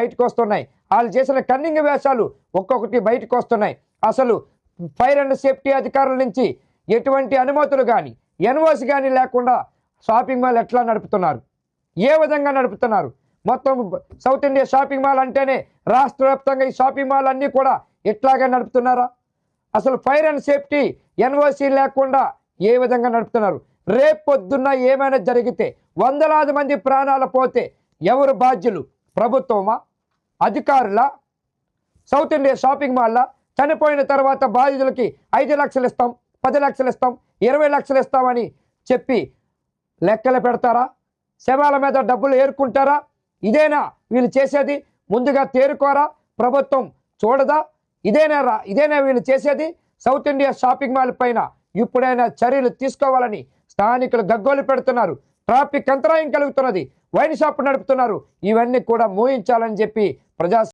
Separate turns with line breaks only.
బయటకు వస్తున్నాయి. వాళ్ళు చేసిన కన్నింగ్ వేషాలు ఒక్కొక్కటి బయటకు వస్తున్నాయి. అసలు ఫైర్ అండ్ సేఫ్టీ అధికారుల నుంచి ఎటువంటి అనుమతులు కానీ ఎన్ఓసి కానీ లేకుండా షాపింగ్ మాల్ ఎట్లా నడుపుతున్నారు, ఏ విధంగా నడుపుతున్నారు? మొత్తం సౌత్ ఇండియా షాపింగ్ మాల్ అంటేనే రాష్ట్ర వ్యాప్తంగా ఈ షాపింగ్ మాల్ అన్నీ కూడా ఇట్లాగే నడుపుతున్నారా? అసలు ఫైర్ అండ్ సేఫ్టీ ఎన్ఓసి లేకుండా ఏ విధంగా నడుపుతున్నారు? రేపు పొద్దున్న ఏమైనా జరిగితే వందలాది మంది ప్రాణాలు పోతే ఎవరు బాధ్యులు? ప్రభుత్వమా, అధికారులా, సౌత్ ఇండియా షాపింగ్ మాల్లా? చనిపోయిన తర్వాత బాధితులకి 5 లక్షలు ఇస్తాం, 10 లక్షలు ఇస్తాం, 20 లక్షలు ఇస్తామని చెప్పి లెక్కలు పెడతారా? శవాల మీద డబ్బులు ఏరుకుంటారా? ఇదేనా వీళ్ళు చేసేది? ముందుగా తేరుకోరా? ప్రభుత్వం చూడదా? ఇదేనా వీళ్ళు చేసేది? సౌత్ ఇండియా షాపింగ్ మాల్ పైన ఇప్పుడైనా చర్యలు తీసుకోవాలని స్థానికులు గగ్గోలు పెడుతున్నారు. ట్రాఫిక్ అంతరాయం కలుగుతున్నది, వైన్ షాప్ నడుపుతున్నారు. ఇవన్నీ కూడా మూయించాలని చెప్పి ప్రజా